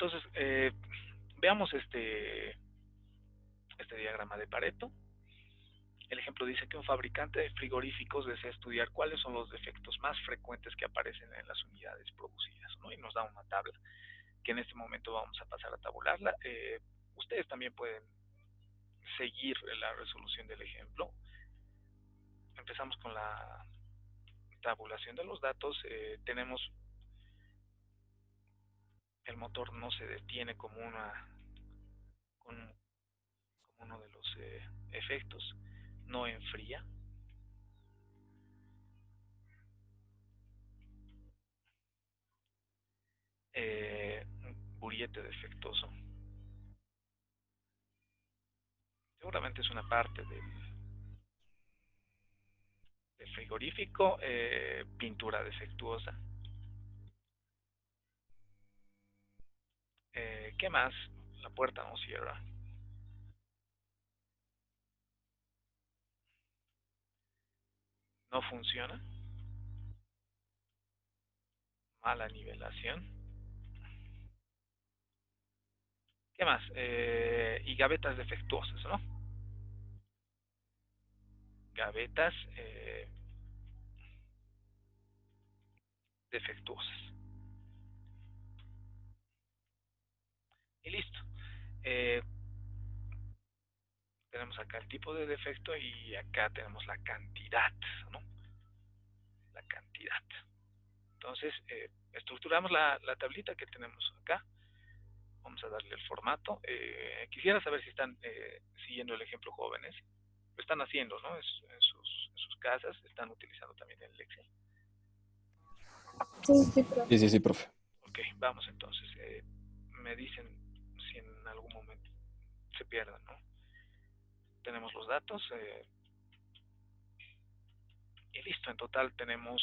Entonces, veamos este diagrama de Pareto. El ejemplo dice que un fabricante de frigoríficos desea estudiar cuáles son los defectos más frecuentes que aparecen en las unidades producidas, ¿no? Y nos da una tabla que en este momento vamos a pasar a tabularla. Ustedes también pueden seguir la resolución del ejemplo. Empezamos con la tabulación de los datos. Tenemos el motor no se detiene como uno de los efectos, no enfría. Un buriete defectuoso seguramente es una parte del frigorífico. Pintura defectuosa. ¿Qué más? La puerta no cierra. No funciona. Mala nivelación. ¿Qué más? Y gavetas defectuosas, ¿no? Gavetas defectuosas. Y listo. Tenemos acá el tipo de defecto y acá tenemos la cantidad, ¿no? La cantidad. Entonces, estructuramos la tablita que tenemos acá. Vamos a darle el formato. Quisiera saber si están siguiendo el ejemplo, jóvenes. Lo están haciendo, ¿no? En sus casas. Están utilizando también el Excel. Sí, sí, profe. Sí, profe. Ok, vamos entonces. Me dicen si en algún momento se pierden, ¿no? Tenemos los datos. Y listo, en total tenemos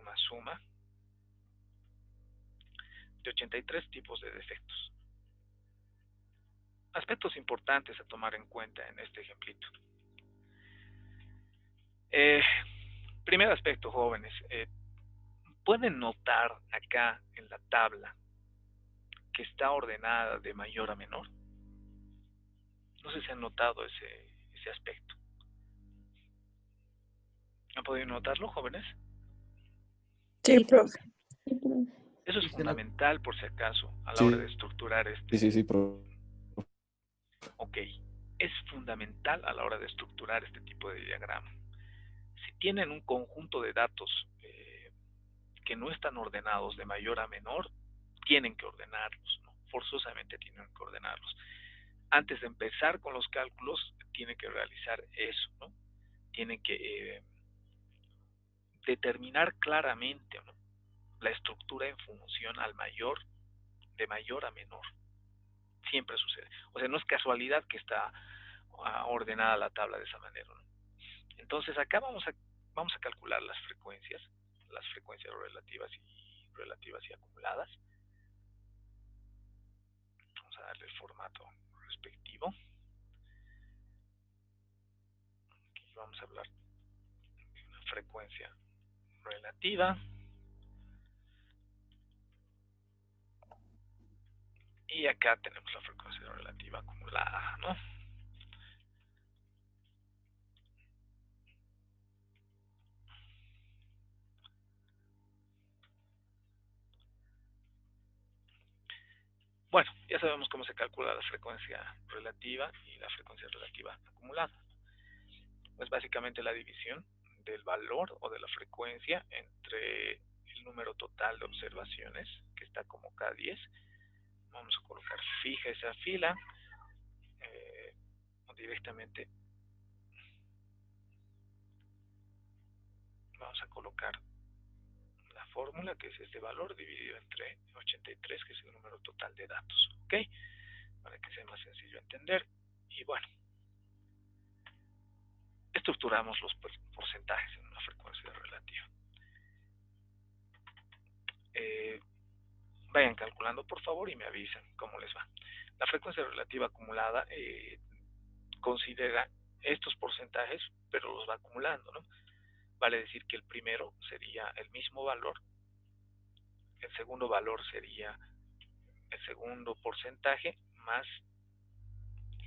una suma de 83 tipos de defectos. Aspectos importantes a tomar en cuenta en este ejemplito. Primer aspecto, jóvenes. Pueden notar acá en la tabla que está ordenada de mayor a menor. No sé si han notado ese aspecto. ¿Han podido notarlo, jóvenes? Sí, profe. Eso es fundamental, por si acaso, a la hora de estructurar Sí, profe. Ok, es fundamental a la hora de estructurar este tipo de diagrama. Si tienen un conjunto de datos que no están ordenados de mayor a menor, tienen que ordenarlos, ¿no? Forzosamente tienen que ordenarlos. Antes de empezar con los cálculos, tienen que realizar eso, ¿no? Tienen que determinar claramente, ¿no?, la estructura en función de mayor a menor. Siempre sucede. O sea, no es casualidad que está ordenada la tabla de esa manera, ¿no? Entonces acá vamos a calcular las frecuencias relativas y acumuladas. Vamos a darle el formato respectivo. Aquí vamos a hablar de una frecuencia relativa. Y acá tenemos la frecuencia relativa acumulada, ¿no? Bueno, ya sabemos cómo se calcula la frecuencia relativa y la frecuencia relativa acumulada. Es básicamente la división del valor o de la frecuencia entre el número total de observaciones, que está como K10. Vamos a colocar fija esa fila, o directamente vamos a colocar la fórmula, que es este valor dividido entre 83, que es el número total de datos, ¿ok? Para que sea más sencillo entender. Y bueno, estructuramos los porcentajes en una frecuencia relativa. Vayan calculando, por favor, y me avisan cómo les va. La frecuencia relativa acumulada considera estos porcentajes, pero los va acumulando, ¿no? Vale decir que el primero sería el mismo valor, el segundo valor sería el segundo porcentaje más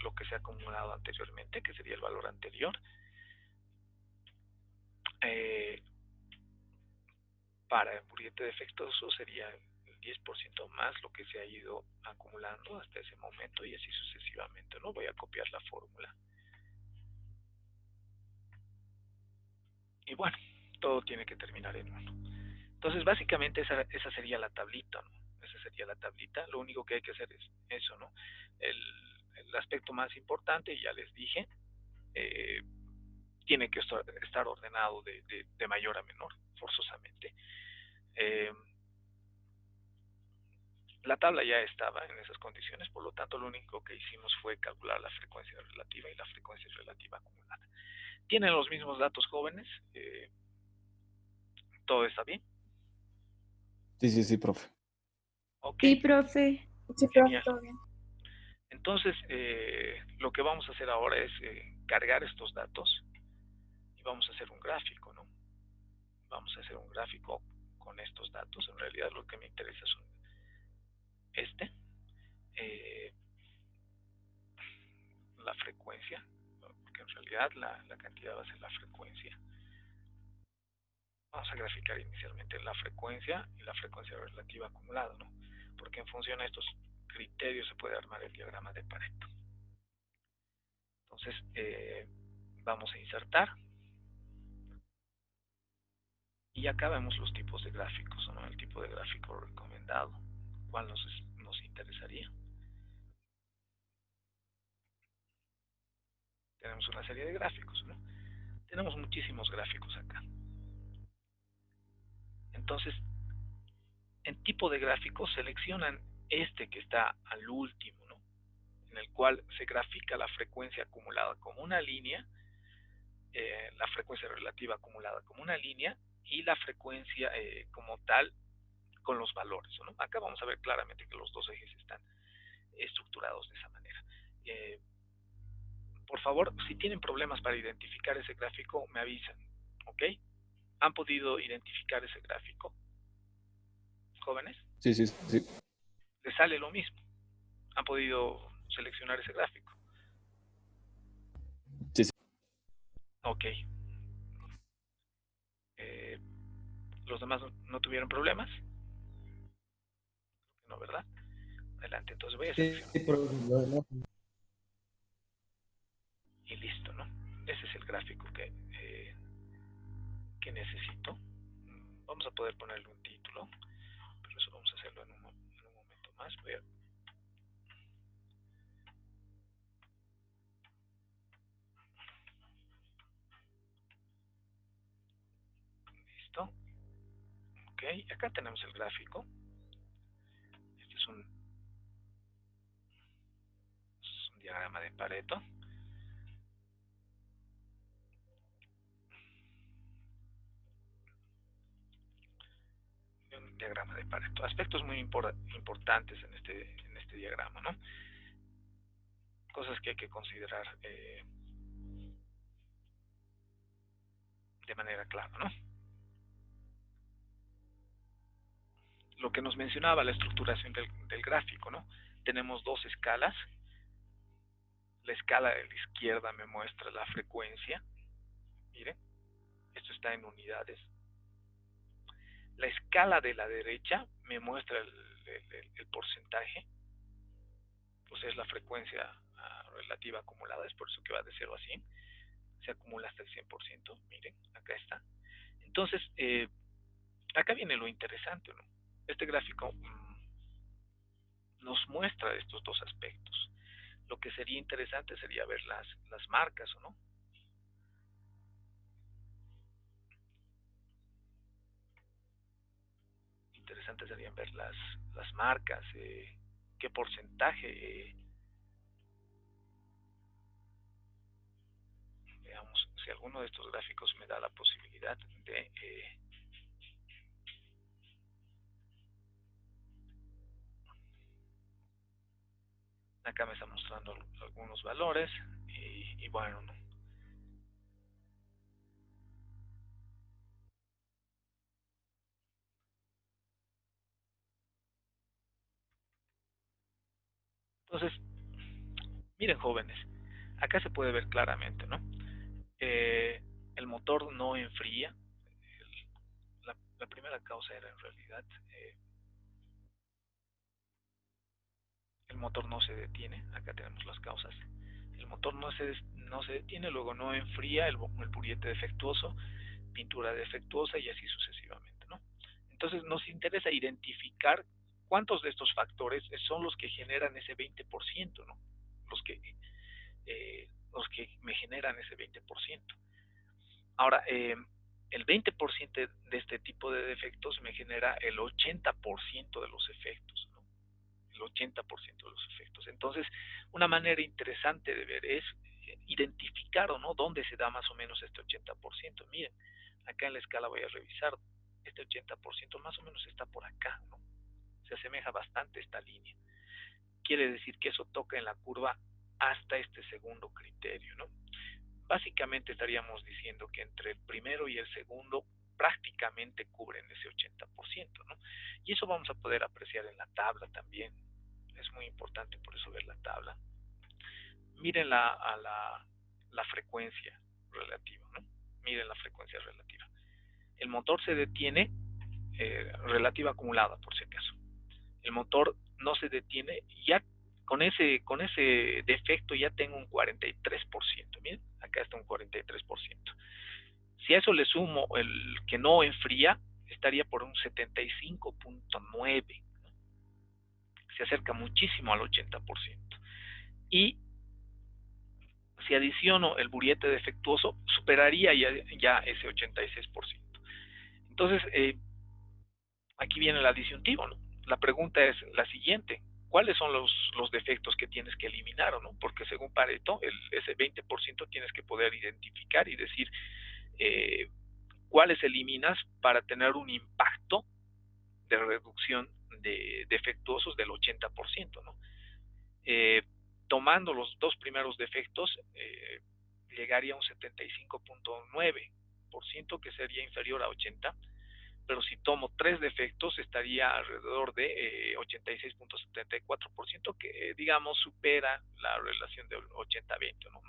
lo que se ha acumulado anteriormente, que sería el valor anterior. Para el muriente defectuoso sería el 10% más lo que se ha ido acumulando hasta ese momento y así sucesivamente, ¿no? Voy a copiar la fórmula. Y bueno, todo tiene que terminar en 1. Entonces, básicamente esa sería la tablita, ¿no? Esa sería la tablita. Lo único que hay que hacer es eso, ¿no? El aspecto más importante, ya les dije, tiene que estar ordenado de mayor a menor, forzosamente. La tabla ya estaba en esas condiciones, por lo tanto lo único que hicimos fue calcular la frecuencia relativa y la frecuencia relativa acumulada. ¿Tienen los mismos datos, jóvenes? ¿Todo está bien? Sí, profe. Ok. Sí, profe. Sí, profe, Genial. todo bien. Entonces, lo que vamos a hacer ahora es cargar estos datos y vamos a hacer un gráfico, ¿no? Vamos a hacer un gráfico con estos datos. En realidad lo que me interesa son la frecuencia, porque en realidad la cantidad va a ser la frecuencia. Vamos a graficar inicialmente la frecuencia y la frecuencia relativa acumulada, ¿no? Porque en función a estos criterios se puede armar el diagrama de Pareto. Entonces, vamos a insertar. Y acá vemos los tipos de gráficos, ¿no? El tipo de gráfico recomendado, cuál nos interesaría. Tenemos una serie de gráficos, ¿no? Tenemos muchísimos gráficos acá. Entonces, en tipo de gráfico seleccionan este que está al último, ¿no? En el cual se grafica la frecuencia acumulada como una línea, la frecuencia relativa acumulada como una línea y la frecuencia como tal con los valores, ¿no? Acá vamos a ver claramente que los dos ejes están estructurados de esa manera. Por favor, si tienen problemas para identificar ese gráfico, me avisan, ¿ok? ¿Han podido identificar ese gráfico, jóvenes? Sí. ¿Les sale lo mismo? ¿Han podido seleccionar ese gráfico? Sí. Ok. ¿Los demás no tuvieron problemas? No, ¿verdad? Adelante, entonces voy a seleccionar. Y listo, ¿no? Ese es el gráfico que necesito. Vamos a poder ponerle un título, pero eso vamos a hacerlo en un momento más. Voy a listo. Ok, acá tenemos el gráfico. Este es un diagrama de Pareto. Un diagrama de Pareto. Aspectos muy importantes en este diagrama, ¿no? Cosas que hay que considerar de manera clara, ¿no? Lo que nos mencionaba la estructuración del gráfico, ¿no? Tenemos dos escalas. La escala de la izquierda me muestra la frecuencia. Miren, esto está en unidades. La escala de la derecha me muestra el porcentaje, pues es la frecuencia relativa acumulada, es por eso que va de 0 a 100, se acumula hasta el 100%, miren, acá está. Entonces, acá viene lo interesante, ¿no? Este gráfico nos muestra estos dos aspectos. Lo que sería interesante sería ver las marcas, ¿o no? Interesante sería ver las marcas, qué porcentaje, veamos si alguno de estos gráficos me da la posibilidad de acá me está mostrando algunos valores y bueno, ¿no? Entonces, miren jóvenes, acá se puede ver claramente, ¿no? El motor no enfría. La primera causa era en realidad el motor no se detiene. Acá tenemos las causas. El motor no se detiene, luego no enfría, el buriete defectuoso, pintura defectuosa y así sucesivamente, ¿no? Entonces nos interesa identificar cuántos de estos factores son los que generan ese 20%, ¿no? Los que, los que me generan ese 20%. Ahora, el 20% de este tipo de defectos me genera el 80% de los efectos, ¿no? El 80% de los efectos. Entonces, una manera interesante de ver es identificar o no dónde se da más o menos este 80%. Miren, acá en la escala voy a revisar, este 80% más o menos está por acá, ¿no? Se asemeja bastante a esta línea. Quiere decir que eso toca en la curva hasta este segundo criterio, ¿no? Básicamente estaríamos diciendo que entre el primero y el segundo prácticamente cubren ese 80%, ¿no? Y eso vamos a poder apreciar en la tabla también. Es muy importante por eso ver la tabla. Miren la frecuencia relativa, ¿no? Miren la frecuencia relativa. El motor se detiene, relativa acumulada, por si acaso. El motor no se detiene, ya con ese defecto ya tengo un 43%. Miren, acá está un 43%. Si a eso le sumo el que no enfría, estaría por un 75.9. Se acerca muchísimo al 80%. Y si adiciono el buriete defectuoso, superaría ya ese 86%. Entonces, aquí viene la disyuntiva, ¿no? La pregunta es la siguiente: ¿cuáles son los defectos que tienes que eliminar, ¿no? Porque según Pareto, ese 20% tienes que poder identificar y decir cuáles eliminas para tener un impacto de reducción de defectuosos del 80%, ¿no? Tomando los dos primeros defectos, llegaría a un 75.9%, que sería inferior a 80%, pero si tomo tres defectos estaría alrededor de 86.74%, que digamos supera la relación de 80-20, ¿no?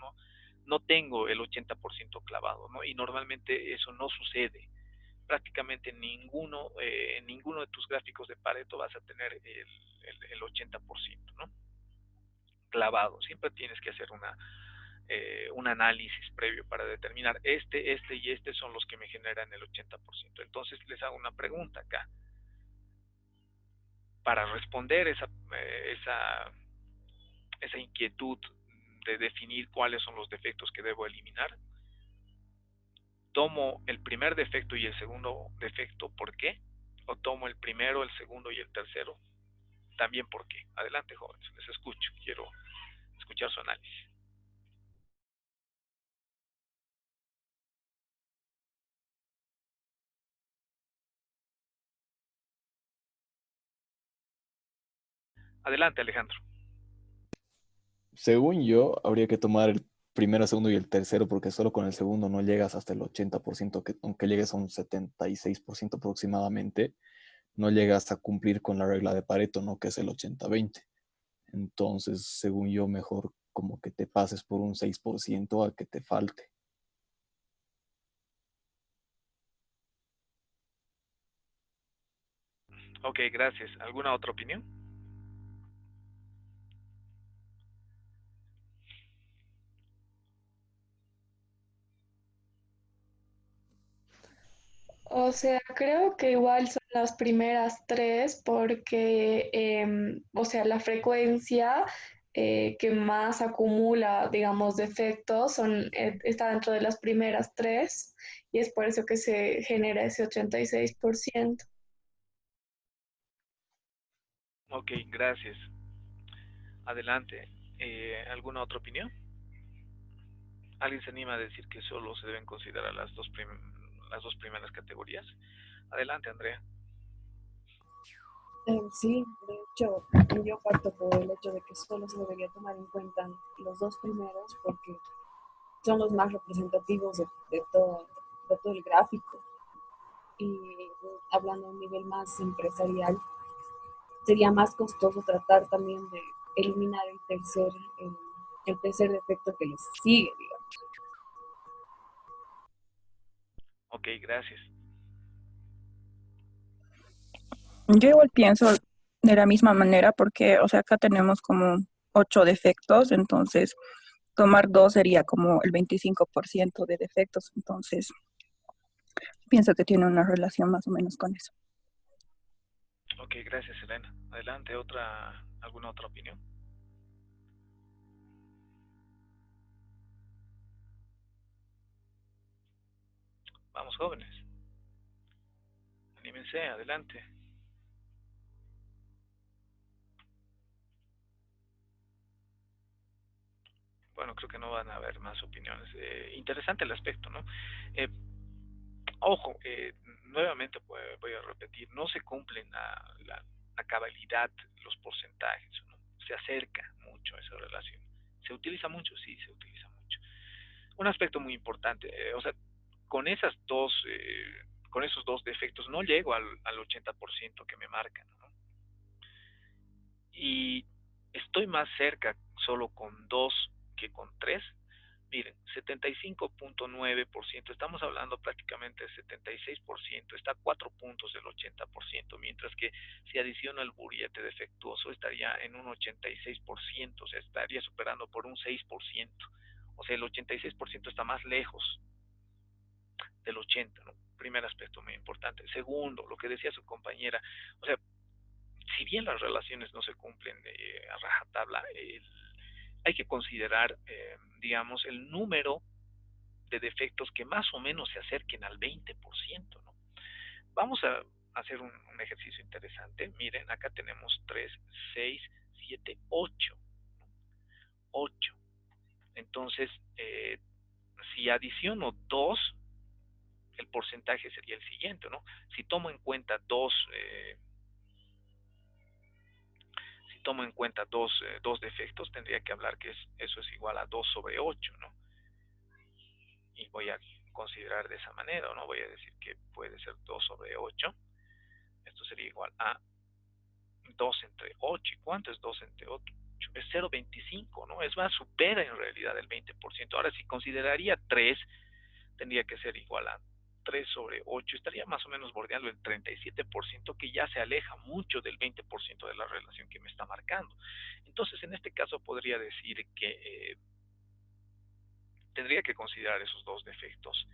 No tengo el 80% clavado, ¿no? Y normalmente eso no sucede. Prácticamente ninguno de tus gráficos de Pareto vas a tener el 80%, ¿no? Clavado. Siempre tienes que hacer un análisis previo para determinar este y este son los que me generan el 80%. Entonces les hago una pregunta acá. Para responder esa inquietud de definir cuáles son los defectos que debo eliminar, ¿tomo el primer defecto y el segundo defecto por qué? ¿O tomo el primero, el segundo y el tercero también por qué? Adelante, jóvenes, les escucho. Quiero escuchar su análisis. Adelante, Alejandro. Según yo, habría que tomar el primero, segundo y el tercero, porque solo con el segundo no llegas hasta el 80%, que aunque llegues a un 76% aproximadamente, no llegas a cumplir con la regla de Pareto, ¿no? Que es el 80-20. Entonces, según yo, mejor como que te pases por un 6% a que te falte. Ok, gracias. ¿Alguna otra opinión? O sea, creo que igual son las primeras tres porque, o sea, la frecuencia que más acumula, digamos, defectos está dentro de las primeras tres y es por eso que se genera ese 86%. Ok, gracias. Adelante. ¿Alguna otra opinión? ¿Alguien se anima a decir que solo se deben considerar las dos primeras categorías? Adelante, Andrea. Sí, de hecho, yo parto por el hecho de que solo se debería tomar en cuenta los dos primeros porque son los más representativos de todo el gráfico. Y hablando a un nivel más empresarial, sería más costoso tratar también eliminar el tercer defecto que les sigue, digamos. Ok, gracias. Yo igual pienso de la misma manera porque, o sea, acá tenemos como 8 defectos, entonces tomar 2 sería como el 25% de defectos, entonces pienso que tiene una relación más o menos con eso. Ok, gracias, Elena. Adelante, ¿alguna otra opinión? Vamos, jóvenes. Anímense, adelante. Bueno, creo que no van a haber más opiniones. Interesante el aspecto, ¿no? Eh, Ojo, nuevamente voy a repetir, no se cumplen a cabalidad los porcentajes, ¿no? Se acerca mucho a esa relación. ¿Se utiliza mucho? Sí, se utiliza mucho. Un aspecto muy importante, o sea, con con esos dos defectos no llego al 80% que me marcan, ¿no? Y estoy más cerca solo con 2 que con 3. Miren, 75.9%, estamos hablando prácticamente de 76%, está a 4 puntos del 80%, mientras que si adiciono el buriete defectuoso estaría en un 86%, o sea, estaría superando por un 6%, o sea, el 86% está más lejos del 80%, ¿no? Primer aspecto muy importante. Segundo, lo que decía su compañera, o sea, si bien las relaciones no se cumplen a rajatabla, hay que considerar, digamos, el número de defectos que más o menos se acerquen al 20%, ¿no? Vamos a hacer un ejercicio interesante. Miren, acá tenemos 3, 6, 7, 8. 8. Entonces, si adiciono 2, el porcentaje sería el siguiente, ¿no? Si tomo en cuenta dos defectos, tendría que hablar que eso es igual a 2 sobre 8, ¿no? Y voy a considerar de esa manera, ¿no? Voy a decir que puede ser 2 sobre 8. Esto sería igual a 2 entre 8. ¿Y cuánto es 2 entre 8? Es 0,25, ¿no? Es más, supera en realidad el 20%. Ahora, si consideraría 3, tendría que ser igual a 3 sobre 8. Estaría más o menos bordeando el 37%, que ya se aleja mucho del 20% de la relación que me está marcando. Entonces, en este caso podría decir que tendría que considerar esos dos defectos.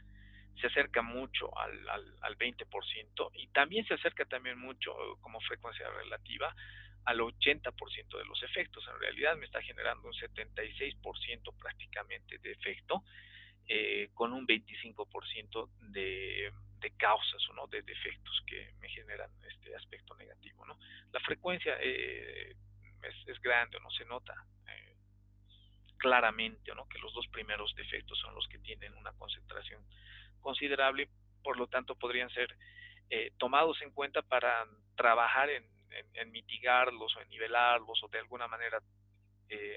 Se acerca mucho al 20% y también se acerca también mucho como frecuencia relativa al 80% de los efectos. En realidad me está generando un 76% prácticamente de efecto, con un 25% de causas o no de defectos que me generan este aspecto negativo, ¿no? La frecuencia es grande, o no se nota claramente, ¿no? Que los dos primeros defectos son los que tienen una concentración considerable, por lo tanto podrían ser tomados en cuenta para trabajar en mitigarlos o en nivelarlos, o de alguna manera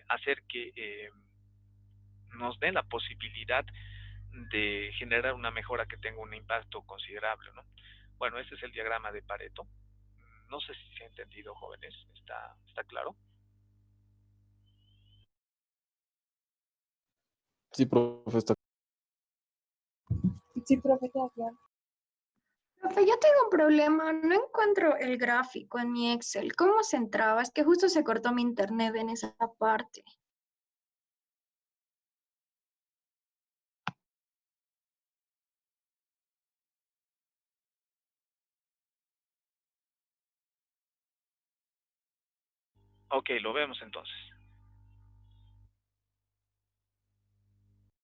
hacer que nos dé la posibilidad de generar una mejora que tenga un impacto considerable, ¿no? Bueno, este es el diagrama de Pareto. No sé si se ha entendido, jóvenes. ¿Está claro? Sí, profe, está. Sí, profe, claro. Profe, yo tengo un problema, no encuentro el gráfico en mi Excel. ¿Cómo se entraba? Es que justo se cortó mi internet en esa parte. Ok, lo vemos entonces.